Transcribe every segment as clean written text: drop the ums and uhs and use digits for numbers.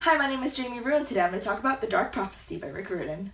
Hi, my name is Jamie Rue, and today I'm going to talk about The Dark Prophecy by Rick Riordan.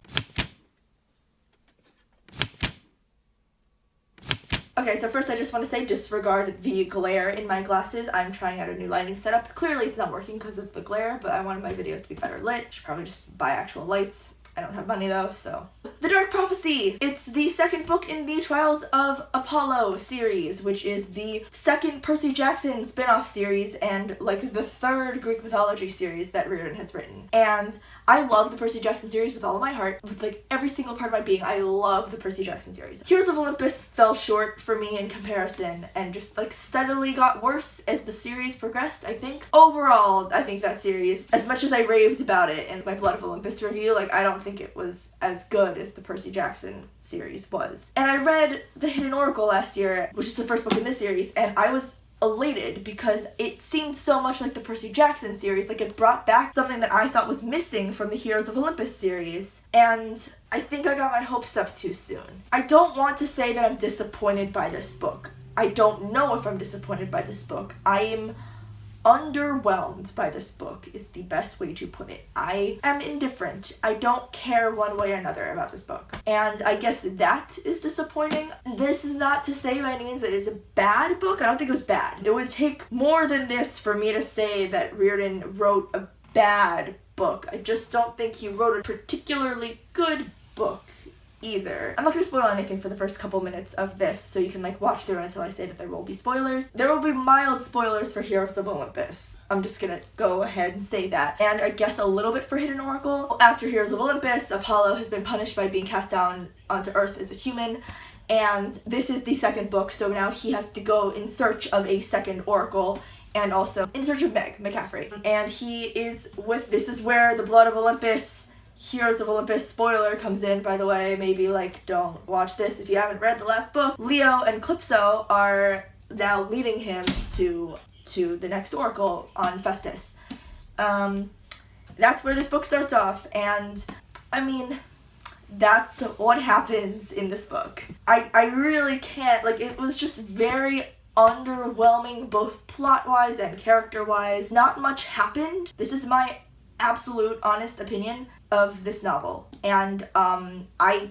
Okay, so first I just want to say disregard the glare in my glasses. I'm trying out a new lighting setup. Clearly it's not working because of the glare, but I wanted my videos to be better lit. Should probably just buy actual lights. I don't have money though, so. The Dark Prophecy! It's the second book in the Trials of Apollo series, which is the second Percy Jackson spin-off series and like the third Greek mythology series that Riordan has written. And I love the Percy Jackson series with all of my heart. With like every single part of my being, I love the Percy Jackson series. Heroes of Olympus fell short for me in comparison and just like steadily got worse as the series progressed, I think. Overall, I think that series, as much as I raved about it in my Blood of Olympus review, like I don't think it was as good as the Percy Jackson series was. And I read The Hidden Oracle last year, which is the first book in this series, and I was elated because it seemed so much like the Percy Jackson series, like it brought back something that I thought was missing from the Heroes of Olympus series, and I think I got my hopes up too soon. I don't want to say that I'm disappointed by this book. I don't know if I'm disappointed by this book. I am underwhelmed by this book is the best way to put it. I am indifferent. I don't care one way or another about this book. And I guess that is disappointing. This is not to say by any means that it's a bad book. I don't think it was bad. It would take more than this for me to say that Riordan wrote a bad book. I just don't think he wrote a particularly good book either. I'm not going to spoil anything for the first couple minutes of this, so you can like watch through until I say that there will be spoilers. There will be mild spoilers for Heroes of Olympus. I'm just gonna go ahead and say that. And I guess a little bit for Hidden Oracle. After Heroes of Olympus, Apollo has been punished by being cast down onto Earth as a human, and this is the second book, so now he has to go in search of a second oracle, and also in search of Meg McCaffrey. And he is with, this is where the Blood of Olympus, Heroes of Olympus spoiler comes in, by the way. Maybe like don't watch this if you haven't read the last book. Leo and Calypso are now leading him to the next oracle on Festus. That's where this book starts off, and I mean, that's what happens in this book. I really can't, like, it was just very underwhelming, both plot-wise and character-wise. Not much happened. This is my absolute honest opinion of this novel, and I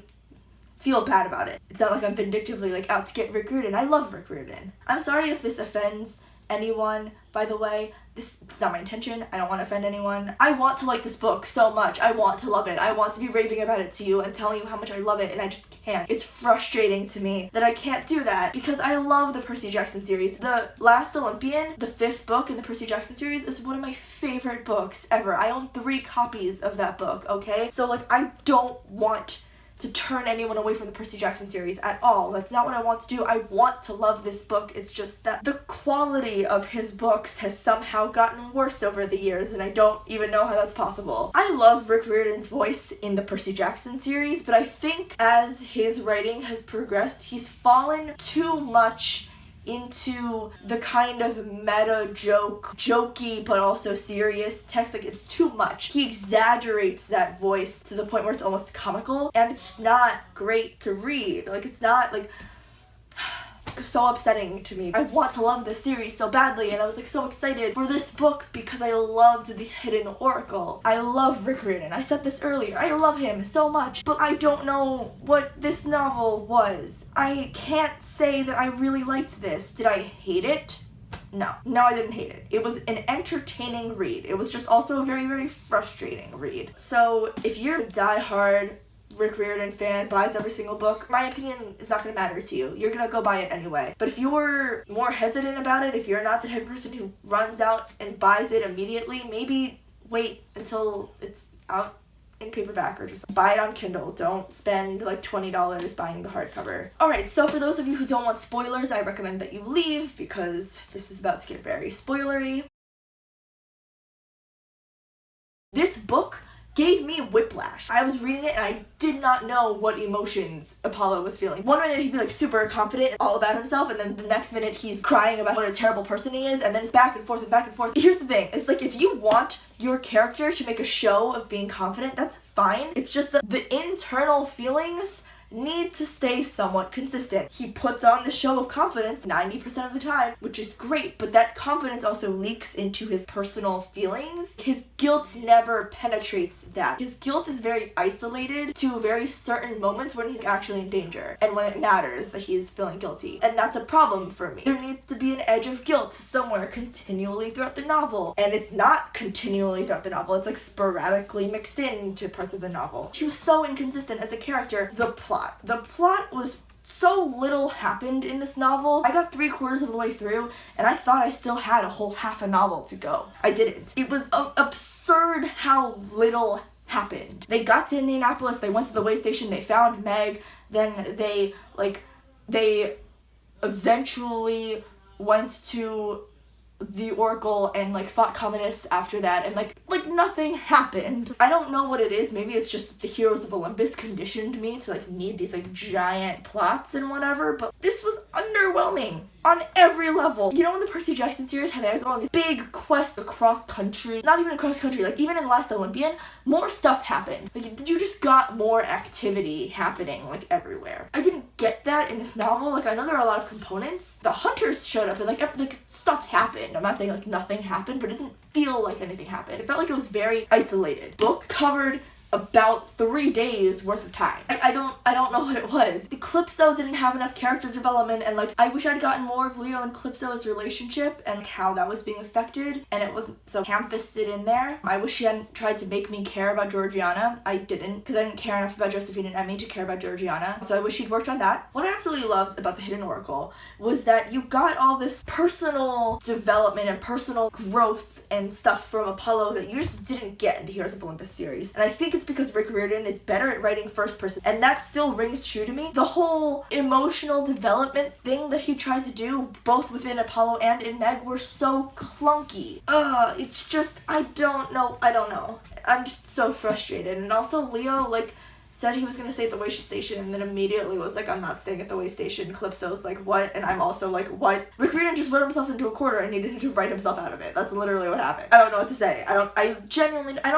feel bad about it. It's not like I'm vindictively like out to get Rick Riordan. I love Rick Riordan. I'm sorry if this offends anyone, by the way. This is not my intention. I don't want to offend anyone. I want to like this book so much. I want to love it. I want to be raving about it to you and telling you how much I love it, and I just can't. It's frustrating to me that I can't do that because I love the Percy Jackson series. The Last Olympian, the 5th book in the Percy Jackson series, is one of my favorite books ever. I own 3 copies of that book, okay? So like I don't want to turn anyone away from the Percy Jackson series at all. That's not what I want to do. I want to love this book. It's just that the quality of his books has somehow gotten worse over the years, and I don't even know how that's possible. I love Rick Riordan's voice in the Percy Jackson series, but I think as his writing has progressed, he's fallen too much into the kind of meta jokey but also serious text. Like, it's too much. He exaggerates that voice to the point where it's almost comical, and it's just not great to read. Like, it's not like so upsetting to me. I want to love this series so badly, and I was like so excited for this book because I loved The Hidden Oracle. I love Rick Riordan. I said this earlier. I love him so much, but I don't know what this novel was. I can't say that I really liked this. Did I hate it? No, I didn't hate it. It was an entertaining read. It was just also a very, very frustrating read. So if you're a diehard Rick Riordan fan, buys every single book, my opinion is not going to matter to you. You're going to go buy it anyway. But if you're more hesitant about it, if you're not the type of person who runs out and buys it immediately, maybe wait until it's out in paperback or just buy it on Kindle. Don't spend like $20 buying the hardcover. Alright, so for those of you who don't want spoilers, I recommend that you leave because this is about to get very spoilery. This book gave me whiplash. I was reading it and I did not know what emotions Apollo was feeling. One minute he'd be like super confident, all about himself, and then the next minute he's crying about what a terrible person he is, and then it's back and forth and back and forth. Here's the thing, it's like if you want your character to make a show of being confident, that's fine. It's just that the internal feelings need to stay somewhat consistent. He puts on the show of confidence 90% of the time, which is great, but that confidence also leaks into his personal feelings. His guilt never penetrates that. His guilt is very isolated to very certain moments when he's actually in danger and when it matters that he's feeling guilty. And that's a problem for me. There needs to be an edge of guilt somewhere continually throughout the novel. And it's not continually throughout the novel. It's like sporadically mixed into parts of the novel. She was so inconsistent as a character. The plot was so little happened in this novel. I got 3/4 of the way through and I thought I still had a whole half a novel to go. I didn't. It was absurd how little happened. They got to Indianapolis, they went to the way station, they found Meg, then they eventually went to the Oracle and like fought communists after that, and like nothing happened. I don't know what it is. Maybe it's just that the Heroes of Olympus conditioned me to like need these like giant plots and whatever, but this was underwhelming on every level. You know, in the Percy Jackson series, how they go on these big quests across country, not even across country, like even in Last Olympian, more stuff happened. Like you just got more activity happening like everywhere. I didn't get that in this novel. Like I know there are a lot of components. The hunters showed up and like stuff happened. I'm not saying like nothing happened, but it didn't feel like anything happened. It felt like it was very isolated. Book covered about 3 days worth of time. I don't know what it was. Calypso didn't have enough character development, and like I wish I'd gotten more of Leo and Calypso's relationship and like, how that was being affected, and it wasn't so ham-fisted in there. I wish she hadn't tried to make me care about Georgiana. I didn't, because I didn't care enough about Josephine and Emmy to care about Georgiana, so I wish she'd worked on that. What I absolutely loved about the Hidden Oracle was that you got all this personal development and personal growth and stuff from Apollo that you just didn't get in the Heroes of Olympus series. And I think it's because Rick Riordan is better at writing first person, and that still rings true to me. The whole emotional development thing that he tried to do, both within Apollo and in Meg, were so clunky. It's just, I don't know. I'm just so frustrated. And also Leo, like, said he was gonna stay at the way station and then immediately was like, I'm not staying at the way station. Calypso's like, what? And I'm also like, what? Rick Riordan just wrote himself into a corner and needed to write himself out of it. That's literally what happened. I don't know what to say. I don't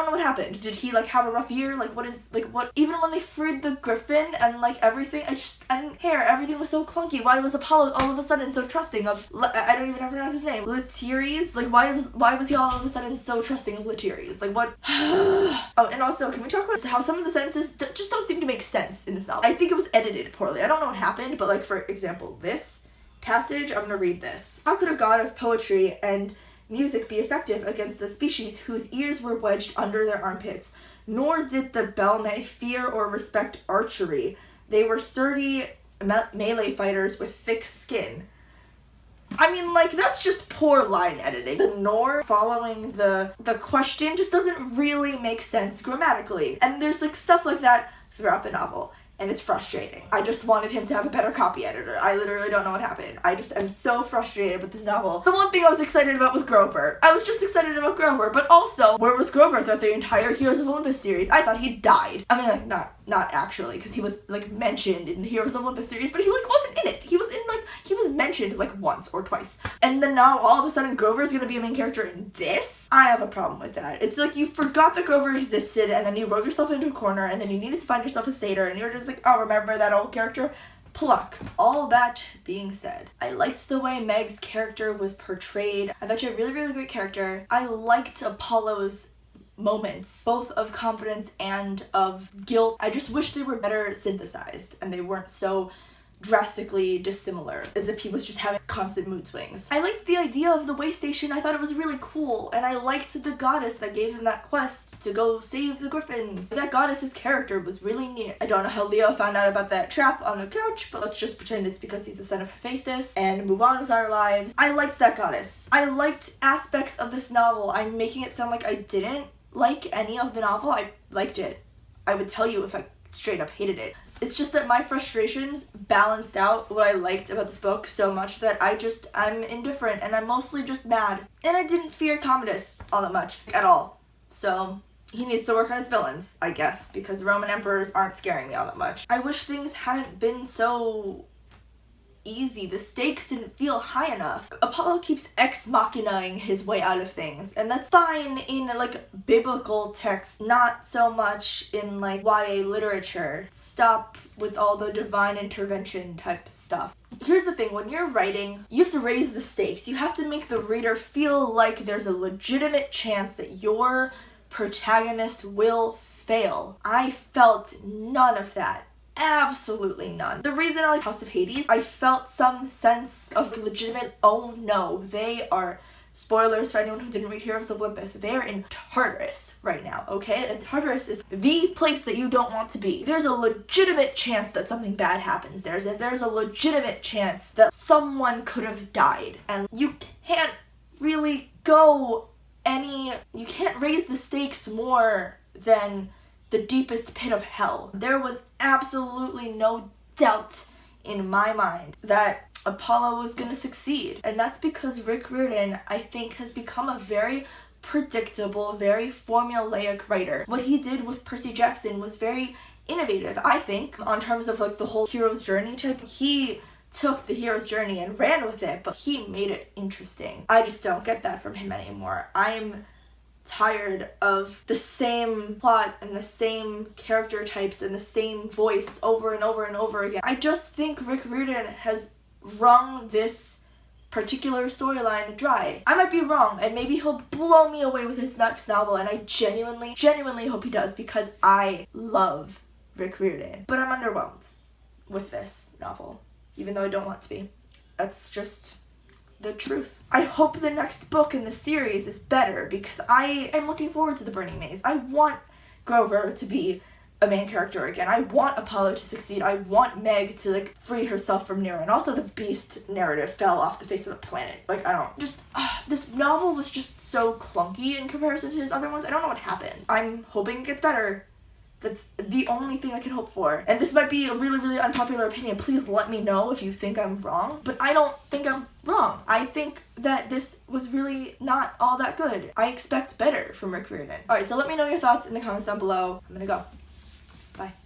know what happened. Did he like have a rough year? Like what? Even when they freed the Griffin and like everything, I didn't care. Everything was so clunky. Why was Apollo all of a sudden so trusting of, I don't even know how to pronounce his name, Letirius? Like why was he all of a sudden so trusting of Letirius? Like what? Oh, and also, can we talk about how some of the sentences just don't seem to make sense in this novel? I think it was edited poorly. I don't know what happened, but like for example, this passage, I'm gonna read this. How could a god of poetry and music be effective against a species whose ears were wedged under their armpits? Nor did the Belme fear or respect archery. They were sturdy melee fighters with thick skin. I mean, like, that's just poor line editing. The nor following the question just doesn't really make sense grammatically. And there's, like, stuff like that throughout the novel. And it's frustrating. I just wanted him to have a better copy editor. I literally don't know what happened. I just am so frustrated with this novel. The one thing I was excited about was Grover. I was just excited about Grover, but also, where was Grover throughout the entire Heroes of Olympus series? I thought he died. I mean, like, not actually, because he was, like, mentioned in the Heroes of Olympus series, but he, like, wasn't in it. He was mentioned, like, once or twice. And then now, all of a sudden, Grover's gonna be a main character in this? I have a problem with that. It's like you forgot that Grover existed, and then you wrote yourself into a corner, and then you needed to find yourself a satyr, and you were just like, oh, remember that old character? Pluck. All that being said, I liked the way Meg's character was portrayed. I thought she had a really, really great character. I liked Apollo's moments, both of confidence and of guilt. I just wish they were better synthesized, and they weren't so drastically dissimilar, as if he was just having constant mood swings. I liked the idea of the way station. I thought it was really cool, and I liked the goddess that gave him that quest to go save the griffins. That goddess's character was really neat. I don't know how Leo found out about that trap on the couch, but let's just pretend it's because he's the son of Hephaestus and move on with our lives. I liked that goddess. I liked aspects of this novel. I'm making it sound like I didn't like any of the novel. I liked it. I would tell you if I straight up hated it. It's just that my frustrations balanced out what I liked about this book so much that I'm indifferent and I'm mostly just mad. And I didn't fear Commodus all that much at all. So he needs to work on his villains, I guess, because Roman emperors aren't scaring me all that much. I wish things hadn't been so easy. The stakes didn't feel high enough. Apollo keeps ex machinaing his way out of things, and that's fine in like biblical text, not so much in like YA literature. Stop with all the divine intervention type stuff. Here's the thing, when you're writing, you have to raise the stakes. You have to make the reader feel like there's a legitimate chance that your protagonist will fail. I felt none of that. Absolutely none. The reason I like House of Hades, I felt some sense of legitimate, oh no, they are, spoilers for anyone who didn't read Heroes of Olympus, they are in Tartarus right now, okay? And Tartarus is the place that you don't want to be. There's a legitimate chance that something bad happens. There's a legitimate chance that someone could have died. And you can't really you can't raise the stakes more than the deepest pit of hell. There was absolutely no doubt in my mind that Apollo was going to succeed. And that's because Rick Riordan, I think, has become a very predictable, very formulaic writer. What he did with Percy Jackson was very innovative, I think, on terms of like the whole hero's journey type. He took the hero's journey and ran with it, but he made it interesting. I just don't get that from him anymore. I'm tired of the same plot and the same character types and the same voice over and over and over again. I just think Rick Riordan has wrung this particular storyline dry. I might be wrong, and maybe he'll blow me away with his next novel, and I genuinely hope he does, because I love Rick Riordan. But I'm underwhelmed with this novel, even though I don't want to be. That's just the truth. I hope the next book in the series is better, because I am looking forward to the Burning Maze. I want Grover to be a main character again. I want Apollo to succeed. I want Meg to like free herself from Nero. And also the Beast narrative fell off the face of the planet. Like, I don't, this novel was just so clunky in comparison to his other ones. I don't know what happened. I'm hoping it gets better. That's the only thing I can hope for. And this might be a really, really unpopular opinion. Please let me know if you think I'm wrong. But I don't think I'm wrong. I think that this was really not all that good. I expect better from Rick Riordan. Alright, so let me know your thoughts in the comments down below. I'm gonna go. Bye.